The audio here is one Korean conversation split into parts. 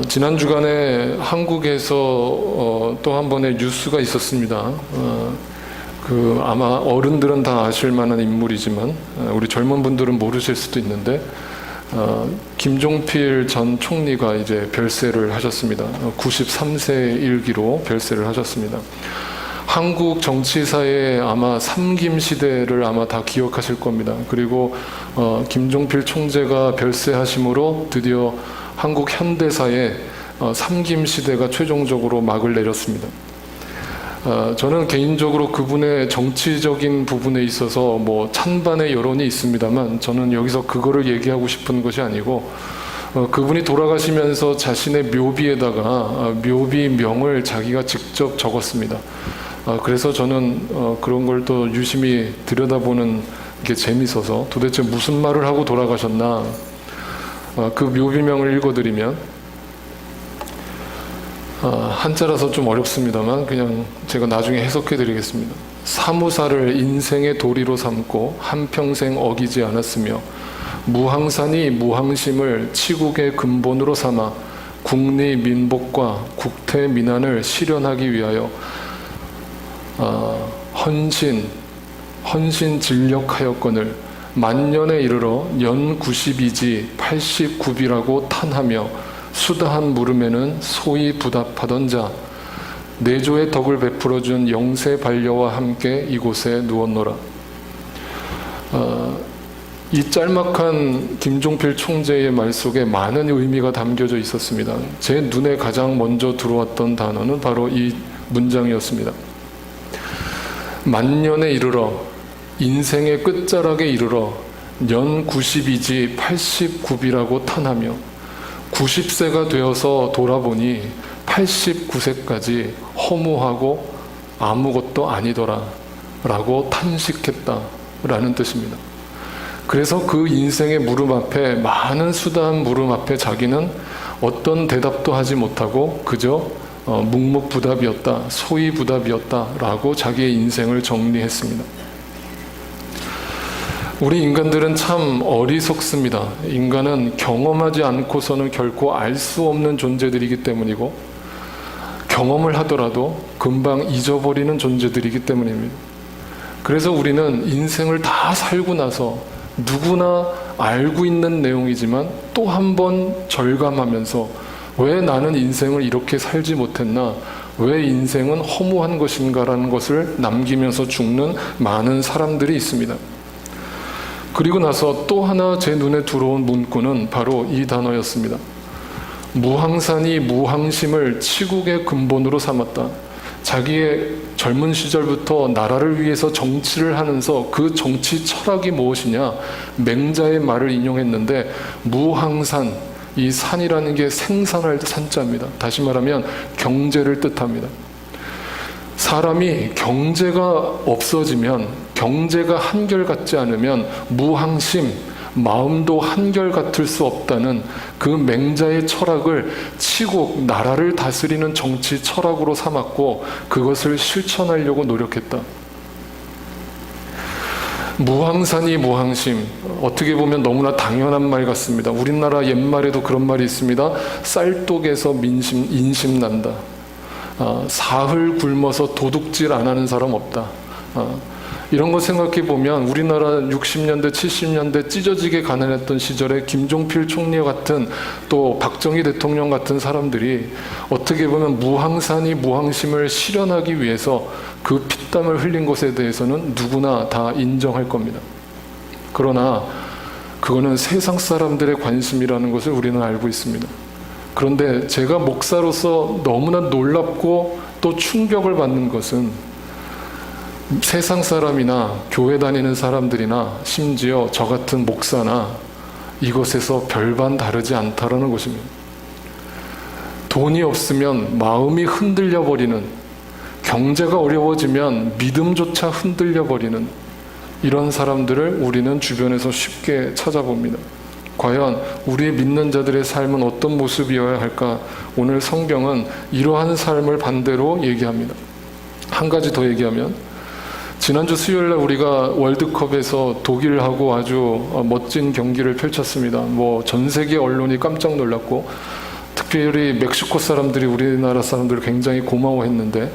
지난 주간에 한국에서 또 한 번의 뉴스가 있었습니다. 아마 어른들은 다 아실 만한 인물이지만 우리 젊은 분들은 모르실 수도 있는데 김종필 전 총리가 이제 별세를 하셨습니다. 93세 일기로 별세를 하셨습니다. 한국 정치사에 아마 삼김 시대를 아마 다 기억하실 겁니다. 그리고 김종필 총재가 별세하심으로 드디어 한국 현대사에 삼김 시대가 최종적으로 막을 내렸습니다. 저는 개인적으로 그분의 정치적인 부분에 있어서 뭐 찬반의 여론이 있습니다만 저는 여기서 그거를 얘기하고 싶은 것이 아니고 그분이 돌아가시면서 자신의 묘비에다가 묘비명을 자기가 직접 적었습니다. 그래서 저는 그런 걸 또 유심히 들여다보는 게 재밌어서 도대체 무슨 말을 하고 돌아가셨나. 그 묘비명을 읽어드리면 한자라서 좀 어렵습니다만 그냥 제가 나중에 해석해드리겠습니다. 사무사를 인생의 도리로 삼고 한평생 어기지 않았으며 무항산이 무항심을 치국의 근본으로 삼아 국리 민복과 국태 민안을 실현하기 위하여 헌신 진력하였거늘 만년에 이르러 연 90이지 89비라고 탄하며 수다한 물음에는 소위 부답하던 자 내조의 덕을 베풀어준 영세 반려와 함께 이곳에 누웠노라. 이 짤막한 김종필 총재의 말 속에 많은 의미가 담겨져 있었습니다. 제 눈에 가장 먼저 들어왔던 단어는 바로 이 문장이었습니다. 만년에 이르러, 인생의 끝자락에 이르러 연 90이지 89비라고 탄하며 90세가 되어서 돌아보니 89세까지 허무하고 아무것도 아니더라 라고 탄식했다 라는 뜻입니다. 그래서 그 인생의 물음 앞에, 많은 수다한 물음 앞에 자기는 어떤 대답도 하지 못하고 그저 묵묵부답이었다, 소위부답이었다 라고 자기의 인생을 정리했습니다. 우리 인간들은 참 어리석습니다. 인간은 경험하지 않고서는 결코 알 수 없는 존재들이기 때문이고 경험을 하더라도 금방 잊어버리는 존재들이기 때문입니다. 그래서 우리는 인생을 다 살고 나서 누구나 알고 있는 내용이지만 또 한 번 절감하면서 왜 나는 인생을 이렇게 살지 못했나? 왜 인생은 허무한 것인가라는 것을 남기면서 죽는 많은 사람들이 있습니다. 그리고 나서 또 하나 제 눈에 들어온 문구는 바로 이 단어였습니다. 무항산이 무항심을 치국의 근본으로 삼았다. 자기의 젊은 시절부터 나라를 위해서 정치를 하면서 그 정치 철학이 무엇이냐? 맹자의 말을 인용했는데 무항산, 이 산이라는 게 생산할 산자입니다. 다시 말하면 경제를 뜻합니다. 사람이 경제가 없어지면, 경제가 한결같지 않으면 무항심, 마음도 한결같을 수 없다는 그 맹자의 철학을 치국, 나라를 다스리는 정치 철학으로 삼았고 그것을 실천하려고 노력했다. 무항산이 무항심, 어떻게 보면 너무나 당연한 말 같습니다. 우리나라 옛말에도 그런 말이 있습니다. 쌀독에서 인심 난다. 사흘 굶어서 도둑질 안 하는 사람 없다. 이런 거 생각해 보면 우리나라 60년대, 70년대 찢어지게 가난했던 시절에 김종필 총리 같은 또 박정희 대통령 같은 사람들이 어떻게 보면 무항산이 무항심을 실현하기 위해서 그 피땀을 흘린 것에 대해서는 누구나 다 인정할 겁니다. 그러나 그거는 세상 사람들의 관심이라는 것을 우리는 알고 있습니다. 그런데 제가 목사로서 너무나 놀랍고 또 충격을 받는 것은 세상 사람이나 교회 다니는 사람들이나 심지어 저 같은 목사나 이것에서 별반 다르지 않다라는 것입니다. 돈이 없으면 마음이 흔들려 버리는, 경제가 어려워지면 믿음조차 흔들려 버리는 이런 사람들을 우리는 주변에서 쉽게 찾아봅니다. 과연 우리의 믿는 자들의 삶은 어떤 모습이어야 할까? 오늘 성경은 이러한 삶을 반대로 얘기합니다. 한 가지 더 얘기하면 지난주 수요일날 우리가 월드컵에서 독일하고 아주 멋진 경기를 펼쳤습니다. 전 세계 언론이 깜짝 놀랐고 특별히 멕시코 사람들이 우리나라 사람들을 굉장히 고마워했는데,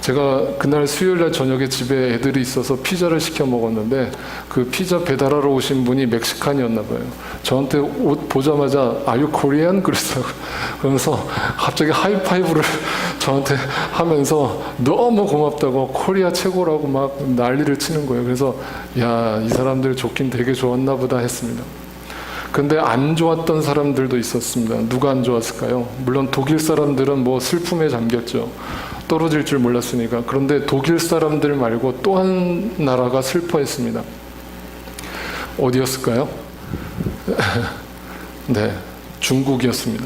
제가 그날 수요일날 저녁에 집에 애들이 있어서 피자를 시켜 먹었는데 그 피자 배달하러 오신 분이 멕시칸이었나 봐요. 저한테 옷 보자마자 Are you Korean? 그러면서 갑자기 하이파이브를 저한테 하면서 너무 고맙다고 코리아 최고라고 막 난리를 치는 거예요. 그래서 야, 이 사람들 좋긴 되게 좋았나 보다 했습니다. 근데 안 좋았던 사람들도 있었습니다. 누가 안 좋았을까요? 물론 독일 사람들은 뭐 슬픔에 잠겼죠. 떨어질 줄 몰랐으니까. 그런데 독일 사람들 말고 또 한 나라가 슬퍼했습니다. 어디였을까요? 네, 중국이었습니다.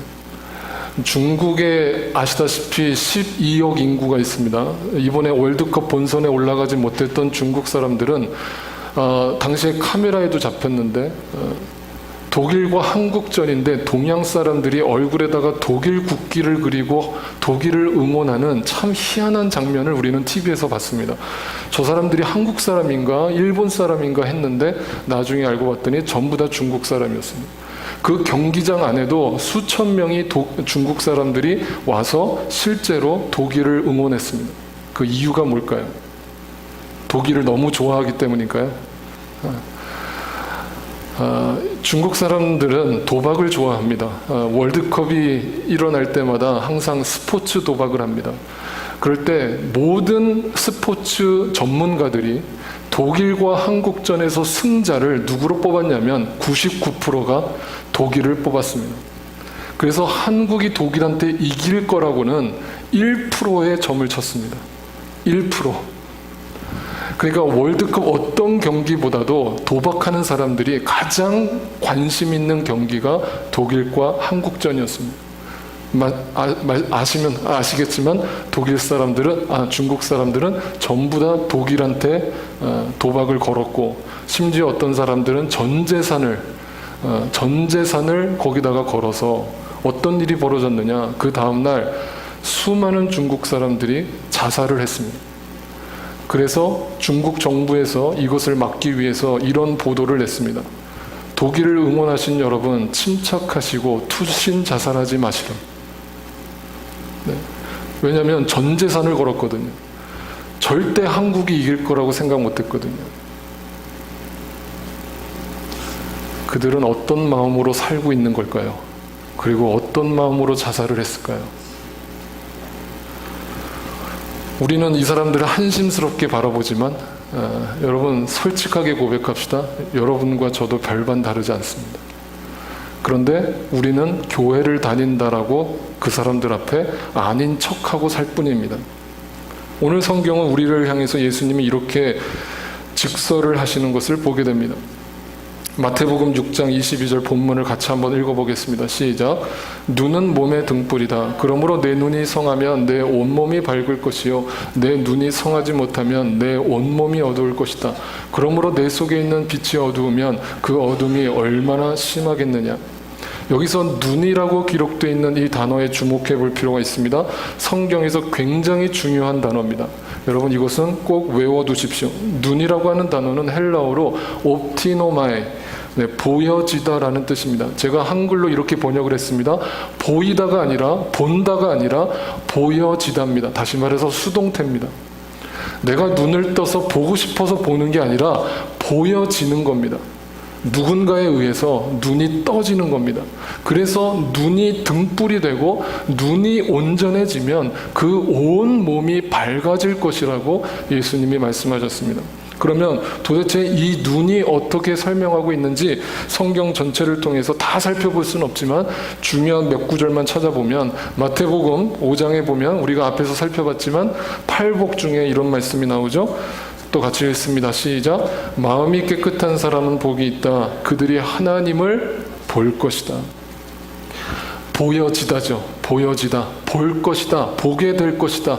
중국에 아시다시피 12억 인구가 있습니다. 이번에 월드컵 본선에 올라가지 못했던 중국 사람들은 당시에 카메라에도 잡혔는데 독일과 한국전인데 동양 사람들이 얼굴에다가 독일 국기를 그리고 독일을 응원하는 참 희한한 장면을 우리는 TV에서 봤습니다. 저 사람들이 한국 사람인가 일본 사람인가 했는데 나중에 알고 봤더니 전부 다 중국 사람이었습니다. 그 경기장 안에도 수천 명이 중국 사람들이 와서 실제로 독일을 응원했습니다. 그 이유가 뭘까요? 독일을 너무 좋아하기 때문일까요? 중국 사람들은 도박을 좋아합니다. 월드컵이 일어날 때마다 항상 스포츠 도박을 합니다. 그럴 때 모든 스포츠 전문가들이 독일과 한국전에서 승자를 누구로 뽑았냐면 99%가 독일을 뽑았습니다. 그래서 한국이 독일한테 이길 거라고는 1%의 점을 쳤습니다. 1%. 그러니까 월드컵 어떤 경기보다도 도박하는 사람들이 가장 관심 있는 경기가 독일과 한국전이었습니다. 아시면 아시겠지만 중국 사람들은 전부 다 독일한테 도박을 걸었고, 심지어 어떤 사람들은 전 재산을 거기다가 걸어서 어떤 일이 벌어졌느냐, 그 다음날 수많은 중국 사람들이 자살을 했습니다. 그래서 중국 정부에서 이것을 막기 위해서 이런 보도를 냈습니다. 독일을 응원하신 여러분, 침착하시고 투신 자살하지 마시라. 네. 왜냐하면 전 재산을 걸었거든요. 절대 한국이 이길 거라고 생각 못했거든요. 그들은 어떤 마음으로 살고 있는 걸까요? 그리고 어떤 마음으로 자살을 했을까요? 우리는 이 사람들을 한심스럽게 바라보지만 여러분, 솔직하게 고백합시다. 여러분과 저도 별반 다르지 않습니다. 그런데 우리는 교회를 다닌다라고 그 사람들 앞에 아닌 척하고 살 뿐입니다. 오늘 성경은 우리를 향해서 예수님이 이렇게 직설을 하시는 것을 보게 됩니다. 마태복음 6장 22절 본문을 같이 한번 읽어보겠습니다. 시작. 눈은 몸의 등불이다. 그러므로 내 눈이 성하면 내 온몸이 밝을 것이요 내 눈이 성하지 못하면 내 온몸이 어두울 것이다. 그러므로 내 속에 있는 빛이 어두우면 그 어둠이 얼마나 심하겠느냐. 여기서 눈이라고 기록되어 있는 이 단어에 주목해 볼 필요가 있습니다. 성경에서 굉장히 중요한 단어입니다. 여러분, 이것은 꼭 외워두십시오. 눈이라고 하는 단어는 헬라어로 옵티노마에, 네, 보여지다라는 뜻입니다. 제가 한글로 이렇게 번역을 했습니다. 보이다가 아니라 본다가 아니라 보여지다입니다. 다시 말해서 수동태입니다. 내가 눈을 떠서 보고 싶어서 보는 게 아니라 보여지는 겁니다. 누군가에 의해서 눈이 떠지는 겁니다. 그래서 눈이 등불이 되고 눈이 온전해지면 그 온 몸이 밝아질 것이라고 예수님이 말씀하셨습니다. 그러면 도대체 이 눈이 어떻게 설명하고 있는지 성경 전체를 통해서 다 살펴볼 수는 없지만 중요한 몇 구절만 찾아보면 마태복음 5장에 보면 우리가 앞에서 살펴봤지만 팔복 중에 이런 말씀이 나오죠. 또 같이 읽습니다. 시작. 마음이 깨끗한 사람은 복이 있다. 그들이 하나님을 볼 것이다. 보여지다죠. 보여지다. 볼 것이다. 보게 될 것이다.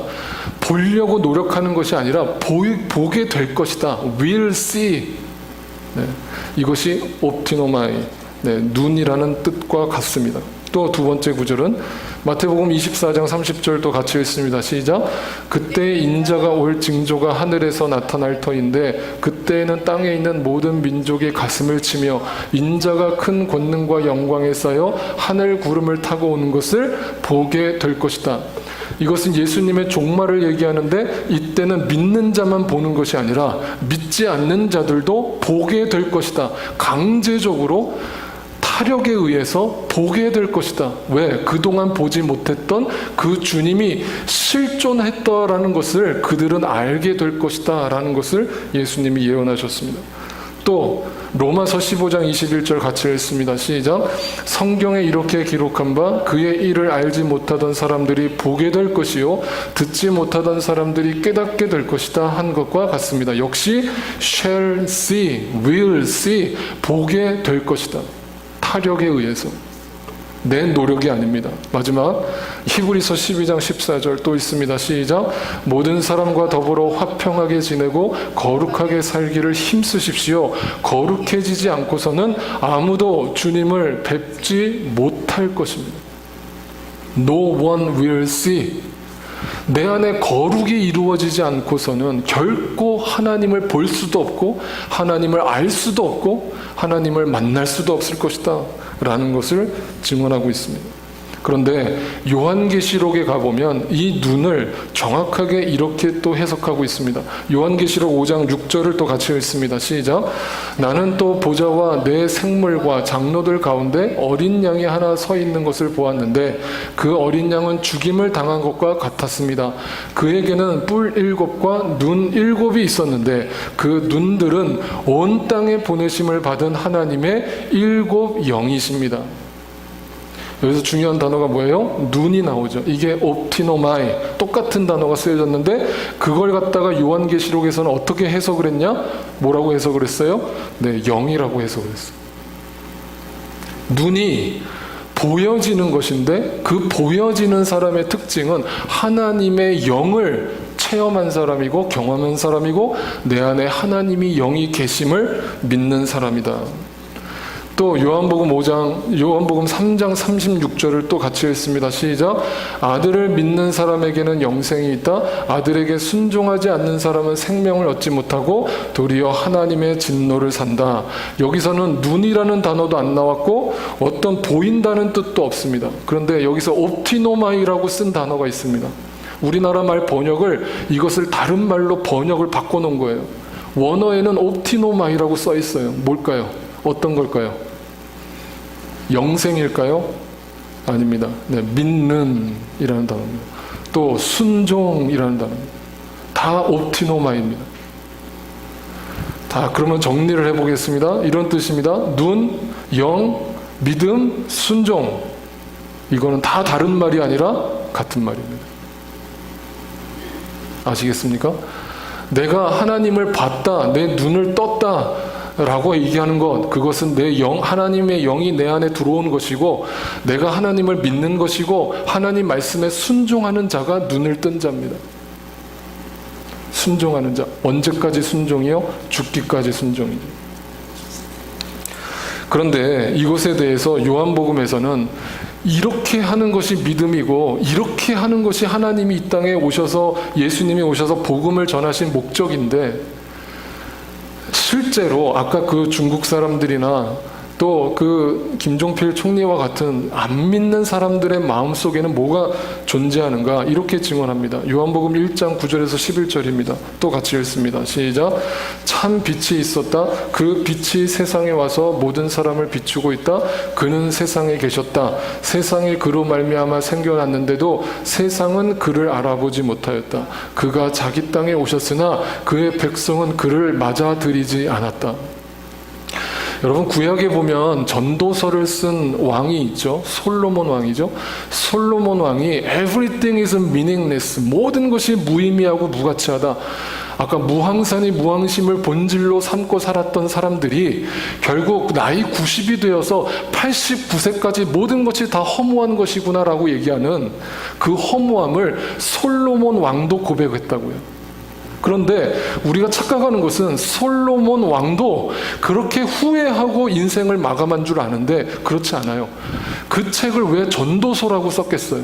보려고 노력하는 것이 아니라 보게 될 것이다. will see. 네. 이것이 옵티노마이, 네, 눈이라는 뜻과 같습니다. 또 두 번째 구절은 마태복음 24장 30절도 같이 읽습니다. 시작. 그때 인자가 올 징조가 하늘에서 나타날 터인데 그때에는 땅에 있는 모든 민족이 가슴을 치며 인자가 큰 권능과 영광에 쌓여 하늘 구름을 타고 오는 것을 보게 될 것이다. 이것은 예수님의 종말을 얘기하는데 이때는 믿는 자만 보는 것이 아니라 믿지 않는 자들도 보게 될 것이다. 강제적으로 타력에 의해서 보게 될 것이다. 왜? 그동안 보지 못했던 그 주님이 실존했다라는 것을 그들은 알게 될 것이다 라는 것을 예수님이 예언하셨습니다. 또 로마서 15장 21절 같이 읽습니다. 시작. 성경에 이렇게 기록한 바 그의 일을 알지 못하던 사람들이 보게 될 것이요 듣지 못하던 사람들이 깨닫게 될 것이다 한 것과 같습니다. 역시 shall see, will see, 보게 될 것이다. 타력에 의해서, 내 노력이 아닙니다. 마지막 히브리서 12장 14절 또 있습니다. 시작. 모든 사람과 더불어 화평하게 지내고 거룩하게 살기를 힘쓰십시오. 거룩해지지 않고서는 아무도 주님을 뵙지 못할 것입니다. No one will see. 내 안에 거룩이 이루어지지 않고서는 결코 하나님을 볼 수도 없고 하나님을 알 수도 없고 하나님을 만날 수도 없을 것이다 라는 것을 증언하고 있습니다. 그런데 요한계시록에 가보면 이 눈을 정확하게 이렇게 또 해석하고 있습니다. 요한계시록 5장 6절을 또 같이 읽습니다. 시작. 나는 또 보좌와 내 생물과 장로들 가운데 어린 양이 하나 서 있는 것을 보았는데 그 어린 양은 죽임을 당한 것과 같았습니다. 그에게는 뿔 7과 눈 7이 있었는데 그 눈들은 온 땅에 보내심을 받은 하나님의 7 영이십니다. 여기서 중요한 단어가 뭐예요? 눈이 나오죠. 이게 옵티노마이, 똑같은 단어가 쓰여졌는데 그걸 갖다가 요한계시록에서는 어떻게 해석을 했냐? 뭐라고 해석을 했어요? 네, 영이라고 해석을 했어요. 눈이 보여지는 것인데 그 보여지는 사람의 특징은 하나님의 영을 체험한 사람이고 경험한 사람이고 내 안에 하나님이 영이 계심을 믿는 사람이다. 또 요한복음 3장 36절을 또 같이 읽습니다. 시작. 아들을 믿는 사람에게는 영생이 있다. 아들에게 순종하지 않는 사람은 생명을 얻지 못하고 도리어 하나님의 진노를 산다. 여기서는 눈이라는 단어도 안 나왔고 어떤 보인다는 뜻도 없습니다. 그런데 여기서 옵티노마이라고 쓴 단어가 있습니다. 우리나라 말 번역을 이것을 다른 말로 번역을 바꿔놓은 거예요. 원어에는 옵티노마이라고 써 있어요. 뭘까요? 어떤 걸까요? 영생일까요? 아닙니다. 네, 믿는 이라는 단어입니다. 또 순종이라는 단어입니다. 다 옵티노마입니다. 다 그러면 정리를 해보겠습니다. 이런 뜻입니다. 눈, 영, 믿음, 순종. 이거는 다 다른 말이 아니라 같은 말입니다. 아시겠습니까? 내가 하나님을 봤다, 내 눈을 떴다 라고 얘기하는 것, 그것은 내 영, 하나님의 영이 내 안에 들어온 것이고 내가 하나님을 믿는 것이고 하나님 말씀에 순종하는 자가 눈을 뜬 자입니다. 순종하는 자. 언제까지 순종이요? 죽기까지 순종이죠. 그런데 이것에 대해서 요한복음에서는 이렇게 하는 것이 믿음이고 이렇게 하는 것이 하나님이 이 땅에 오셔서 예수님이 오셔서 복음을 전하신 목적인데 실제로 아까 그 중국 사람들이나 또 그 김종필 총리와 같은 안 믿는 사람들의 마음속에는 뭐가 존재하는가 이렇게 증언합니다. 요한복음 1장 9절에서 11절입니다. 또 같이 읽습니다. 시작. 참 빛이 있었다. 그 빛이 세상에 와서 모든 사람을 비추고 있다. 그는 세상에 계셨다. 세상이 그로 말미암아 생겨났는데도 세상은 그를 알아보지 못하였다. 그가 자기 땅에 오셨으나 그의 백성은 그를 맞아들이지 않았다. 여러분 구약에 보면 전도서를 쓴 왕이 있죠. 솔로몬 왕이죠. 솔로몬 왕이 everything is meaningless, 모든 것이 무의미하고 무가치하다. 아까 무항산이 무항심을 본질로 삼고 살았던 사람들이 결국 나이 90이 되어서 89세까지 모든 것이 다 허무한 것이구나라고 얘기하는 그 허무함을 솔로몬 왕도 고백했다고요. 그런데 우리가 착각하는 것은 솔로몬 왕도 그렇게 후회하고 인생을 마감한 줄 아는데 그렇지 않아요. 그 책을 왜 전도서라고 썼겠어요?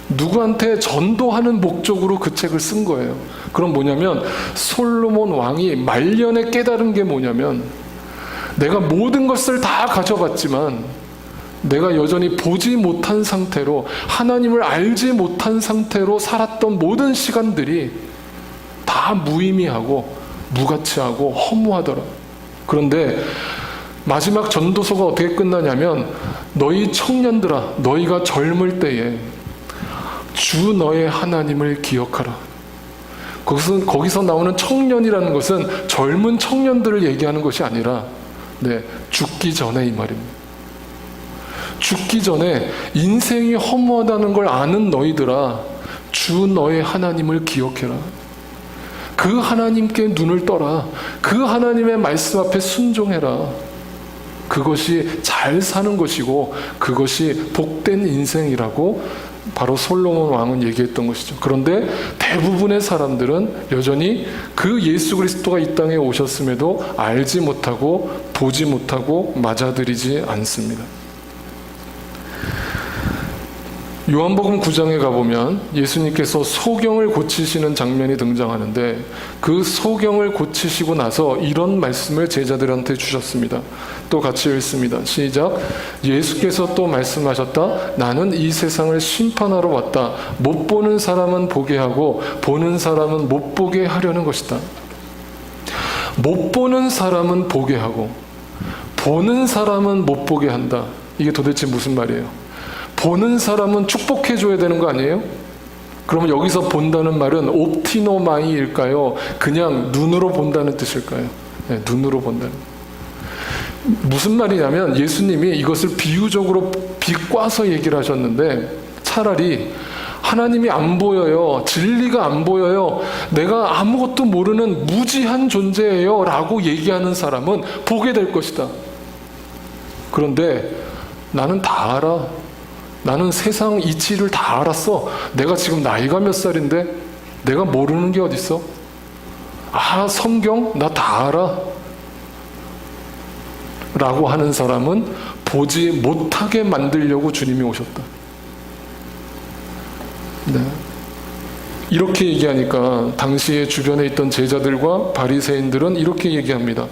누구한테 전도하는 목적으로 그 책을 쓴 거예요. 그럼 뭐냐면 솔로몬 왕이 말년에 깨달은 게 뭐냐면 내가 모든 것을 다 가져갔지만 내가 여전히 보지 못한 상태로 하나님을 알지 못한 상태로 살았던 모든 시간들이 다 무의미하고 무가치하고 허무하더라. 그런데 마지막 전도서가 어떻게 끝나냐면 너희 청년들아 너희가 젊을 때에 주 너의 하나님을 기억하라. 거기서 나오는 청년이라는 것은 젊은 청년들을 얘기하는 것이 아니라 죽기 전에 이 말입니다. 죽기 전에 인생이 허무하다는 걸 아는 너희들아 주 너의 하나님을 기억해라. 그 하나님께 눈을 떠라. 그 하나님의 말씀 앞에 순종해라. 그것이 잘 사는 것이고 그것이 복된 인생이라고 바로 솔로몬 왕은 얘기했던 것이죠. 그런데 대부분의 사람들은 여전히 그 예수 그리스도가 이 땅에 오셨음에도 알지 못하고 보지 못하고 맞아들이지 않습니다. 요한복음 9장에 가보면 예수님께서 소경을 고치시는 장면이 등장하는데 그 소경을 고치시고 나서 이런 말씀을 제자들한테 주셨습니다. 또 같이 읽습니다. 시작. 예수께서 또 말씀하셨다. 나는 이 세상을 심판하러 왔다. 못 보는 사람은 보게 하고 보는 사람은 못 보게 하려는 것이다. 못 보는 사람은 보게 하고 보는 사람은 못 보게 한다. 이게 도대체 무슨 말이에요? 보는 사람은 축복해줘야 되는 거 아니에요? 그러면 여기서 본다는 말은 옵티노마이일까요? 그냥 눈으로 본다는 뜻일까요? 네, 눈으로 본다는. 무슨 말이냐면 예수님이 이것을 비유적으로 비꼬아서 얘기를 하셨는데 차라리 하나님이 안 보여요. 진리가 안 보여요. 내가 아무것도 모르는 무지한 존재예요. 라고 얘기하는 사람은 보게 될 것이다. 그런데 나는 다 알아. 나는 세상 이치를 다 알았어. 내가 지금 나이가 몇 살인데 내가 모르는 게 어딨어? 아, 성경? 나 다 알아. 라고 하는 사람은 보지 못하게 만들려고 주님이 오셨다. 네. 이렇게 얘기하니까 당시에 주변에 있던 제자들과 바리새인들은 이렇게 얘기합니다.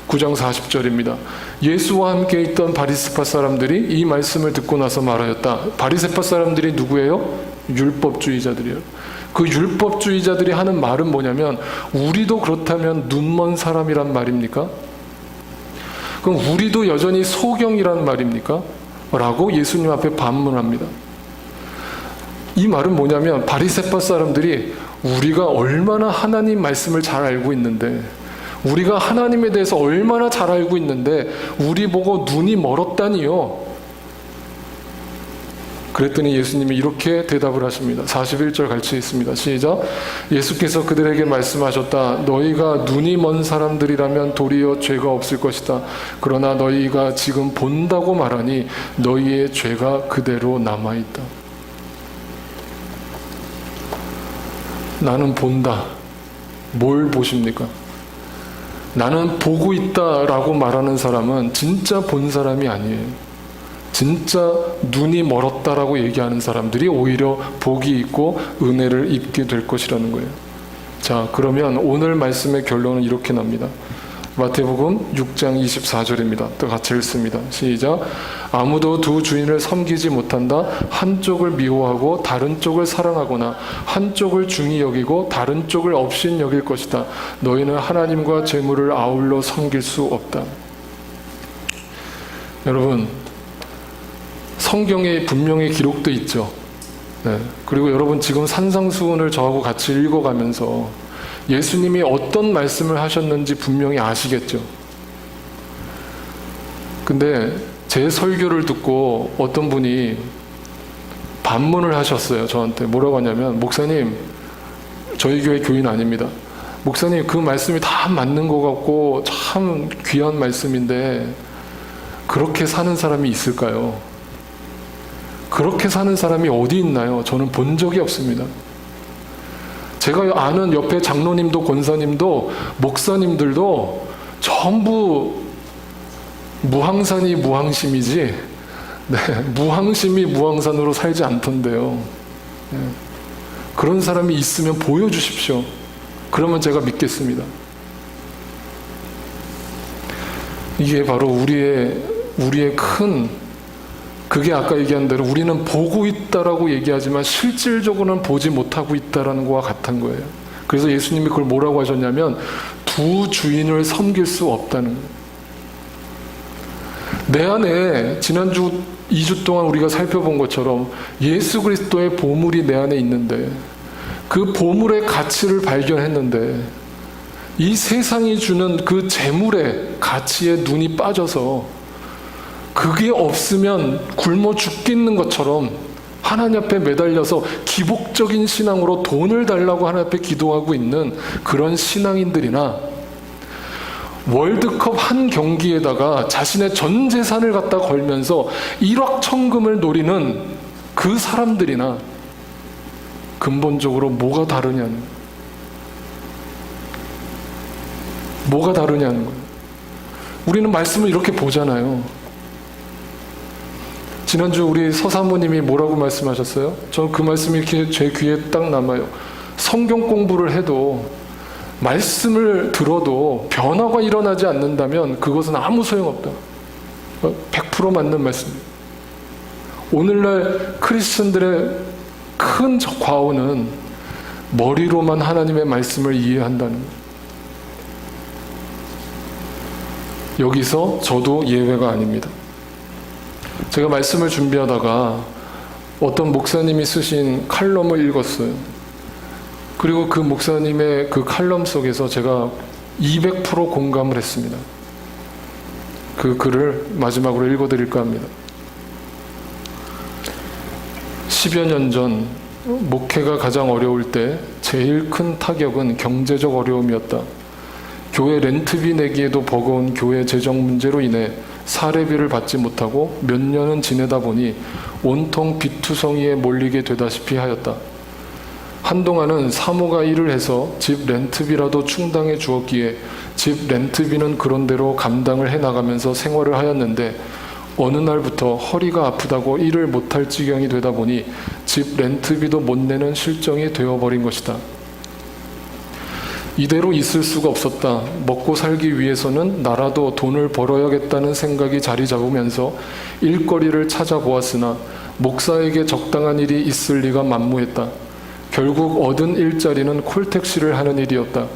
9장 40절입니다. 예수와 함께 있던 바리새파 사람들이 이 말씀을 듣고 나서 말하였다. 바리새파 사람들이 누구예요? 율법주의자들이에요. 그 율법주의자들이 하는 말은 뭐냐면 우리도 그렇다면 눈먼 사람이란 말입니까? 그럼 우리도 여전히 소경이란 말입니까? 라고 예수님 앞에 반문합니다. 이 말은 뭐냐면 바리새파 사람들이 우리가 얼마나 하나님 말씀을 잘 알고 있는데 우리가 하나님에 대해서 얼마나 잘 알고 있는데 우리 보고 눈이 멀었다니요. 그랬더니 예수님이 이렇게 대답을 하십니다. 41절 같이 있습니다. 시작. 예수께서 그들에게 말씀하셨다. 너희가 눈이 먼 사람들이라면 도리어 죄가 없을 것이다. 그러나 너희가 지금 본다고 말하니 너희의 죄가 그대로 남아있다. 나는 본다. 뭘 보십니까? 나는 보고 있다라고 말하는 사람은 진짜 본 사람이 아니에요. 진짜 눈이 멀었다라고 얘기하는 사람들이 오히려 복이 있고 은혜를 입게 될 것이라는 거예요. 자, 그러면 오늘 말씀의 결론은 이렇게 납니다. 마태복음 6장 24절입니다. 또 같이 읽습니다. 시작. 아무도 두 주인을 섬기지 못한다. 한쪽을 미워하고 다른 쪽을 사랑하거나 한쪽을 중히 여기고 다른 쪽을 업신 여길 것이다. 너희는 하나님과 재물을 아울러 섬길 수 없다. 여러분, 성경에 분명히 기록되어 있죠. 네. 그리고 여러분 지금 산상수훈을 저하고 같이 읽어가면서 예수님이 어떤 말씀을 하셨는지 분명히 아시겠죠. 근데 제 설교를 듣고 어떤 분이 반문을 하셨어요. 저한테 뭐라고 하냐면, 목사님, 저희 교회 교인 아닙니다. 목사님, 그 말씀이 다 맞는 것 같고 참 귀한 말씀인데 그렇게 사는 사람이 있을까요? 그렇게 사는 사람이 어디 있나요? 저는 본 적이 없습니다. 제가 아는 옆에 장로님도 권사님도 목사님들도 전부 무항산이 무항심이지, 네, 무항심이 무항산으로 살지 않던데요. 네. 그런 사람이 있으면 보여주십시오. 그러면 제가 믿겠습니다. 이게 바로 우리의 큰, 그게 아까 얘기한 대로 우리는 보고 있다라고 얘기하지만 실질적으로는 보지 못하고 있다라는 거와 같은 거예요. 그래서 예수님이 그걸 뭐라고 하셨냐면 두 주인을 섬길 수 없다는 거예요. 내 안에 지난주 2주 동안 우리가 살펴본 것처럼 예수 그리스도의 보물이 내 안에 있는데, 그 보물의 가치를 발견했는데 이 세상이 주는 그 재물의 가치에 눈이 빠져서 그게 없으면 굶어 죽겠는 것처럼 하나님 앞에 매달려서 기복적인 신앙으로 돈을 달라고 하나님 앞에 기도하고 있는 그런 신앙인들이나, 월드컵 한 경기에다가 자신의 전 재산을 갖다 걸면서 일확천금을 노리는 그 사람들이나 근본적으로 뭐가 다르냐는 거예요. 우리는 말씀을 이렇게 보잖아요. 지난주 우리 서사모님이 뭐라고 말씀하셨어요? 저는 그 말씀이 이렇게 제 귀에 딱 남아요. 성경 공부를 해도, 말씀을 들어도 변화가 일어나지 않는다면 그것은 아무 소용없다. 100% 맞는 말씀입니다. 오늘날 크리스천들의 큰 과오는 머리로만 하나님의 말씀을 이해한다는 거예요. 여기서 저도 예외가 아닙니다. 제가 말씀을 준비하다가 어떤 목사님이 쓰신 칼럼을 읽었어요. 그리고 그 목사님의 그 칼럼 속에서 제가 200% 공감을 했습니다. 그 글을 마지막으로 읽어드릴까 합니다. 10여 년 전 목회가 가장 어려울 때 제일 큰 타격은 경제적 어려움이었다. 교회 렌트비 내기에도 버거운 교회 재정 문제로 인해 사례비를 받지 못하고 몇 년은 지내다 보니 온통 빚투성이에 몰리게 되다시피 하였다. 한동안은 사모가 일을 해서 집 렌트비라도 충당해 주었기에 집 렌트비는 그런대로 감당을 해나가면서 생활을 하였는데, 어느 날부터 허리가 아프다고 일을 못할 지경이 되다 보니 집 렌트비도 못 내는 실정이 되어버린 것이다. 이대로 있을 수가 없었다. 먹고 살기 위해서는 나라도 돈을 벌어야겠다는 생각이 자리 잡으면서 일거리를 찾아보았으나 목사에게 적당한 일이 있을 리가 만무했다. 결국 얻은 일자리는 콜택시를 하는 일이었다.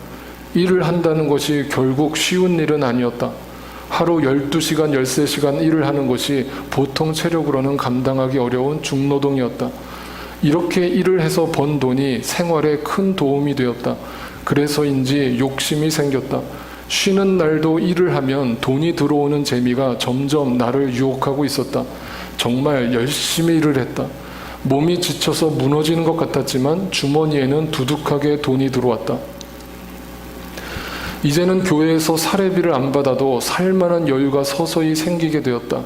일을 한다는 것이 결국 쉬운 일은 아니었다. 하루 12시간, 13시간 일을 하는 것이 보통 체력으로는 감당하기 어려운 중노동이었다. 이렇게 일을 해서 번 돈이 생활에 큰 도움이 되었다. 그래서인지 욕심이 생겼다. 쉬는 날도 일을 하면 돈이 들어오는 재미가 점점 나를 유혹하고 있었다. 정말 열심히 일을 했다. 몸이 지쳐서 무너지는 것 같았지만 주머니에는 두둑하게 돈이 들어왔다. 이제는 교회에서 사례비를 안 받아도 살만한 여유가 서서히 생기게 되었다.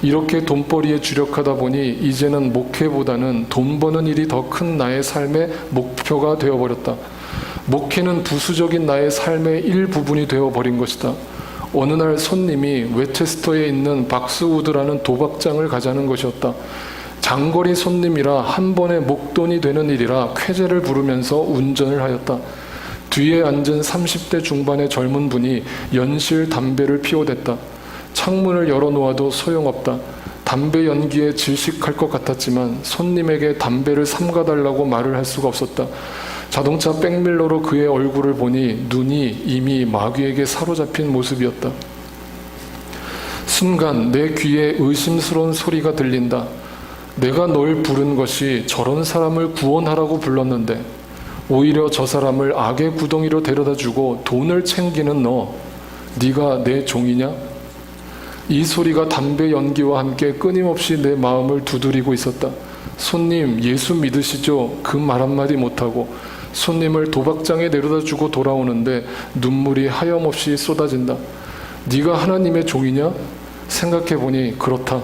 이렇게 돈벌이에 주력하다 보니 이제는 목회보다는 돈 버는 일이 더 큰 나의 삶의 목표가 되어버렸다. 목회는 부수적인 나의 삶의 일부분이 되어버린 것이다. 어느 날 손님이 웨체스터에 있는 박스우드라는 도박장을 가자는 것이었다. 장거리 손님이라 한 번에 목돈이 되는 일이라 쾌재를 부르면서 운전을 하였다. 뒤에 앉은 30대 중반의 젊은 분이 연실 담배를 피워댔다. 창문을 열어놓아도 소용없다. 담배 연기에 질식할 것 같았지만 손님에게 담배를 삼가달라고 말을 할 수가 없었다. 자동차 백밀러로 그의 얼굴을 보니 눈이 이미 마귀에게 사로잡힌 모습이었다. 순간 내 귀에 의심스러운 소리가 들린다. 내가 널 부른 것이 저런 사람을 구원하라고 불렀는데 오히려 저 사람을 악의 구덩이로 데려다주고 돈을 챙기는 너, 네가 내 종이냐? 이 소리가 담배 연기와 함께 끊임없이 내 마음을 두드리고 있었다. 손님, 예수 믿으시죠? 그 말 한마디 못하고 손님을 도박장에 내려다주고 돌아오는데 눈물이 하염없이 쏟아진다. 네가 하나님의 종이냐? 생각해보니 그렇다.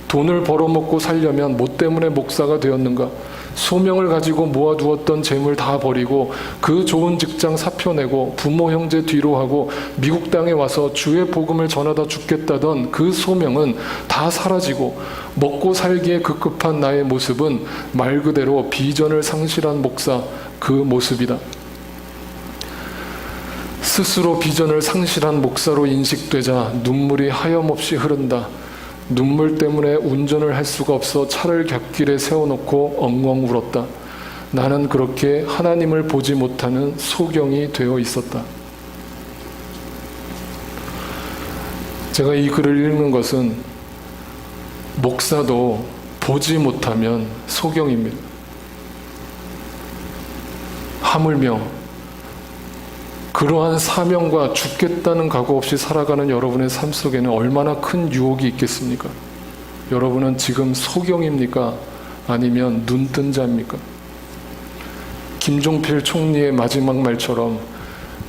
돈을 벌어먹고 살려면 뭐 때문에 목사가 되었는가? 소명을 가지고 모아두었던 재물 다 버리고 그 좋은 직장 사표내고 부모 형제 뒤로 하고 미국 땅에 와서 주의 복음을 전하다 죽겠다던 그 소명은 다 사라지고 먹고 살기에 급급한 나의 모습은 말 그대로 비전을 상실한 목사 그 모습이다. 스스로 비전을 상실한 목사로 인식되자 눈물이 하염없이 흐른다. 눈물 때문에 운전을 할 수가 없어 차를 곁길에 세워놓고 엉엉 울었다. 나는 그렇게 하나님을 보지 못하는 소경이 되어 있었다. 제가 이 글을 읽는 것은 목사도 보지 못하면 소경입니다. 하물며 그러한 사명과 죽겠다는 각오 없이 살아가는 여러분의 삶 속에는 얼마나 큰 유혹이 있겠습니까? 여러분은 지금 소경입니까? 아니면 눈뜬 자입니까? 김종필 총리의 마지막 말처럼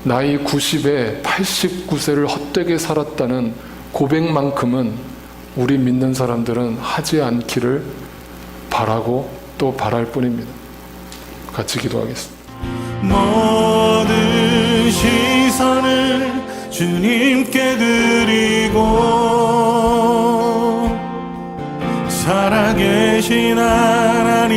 나이 90에 89세를 헛되게 살았다는 고백만큼은 우리 믿는 사람들은 하지 않기를 바라고 또 바랄 뿐입니다. 같이 기도하겠습니다. 모든 시선을 주님께 드리고 살아계신 하나님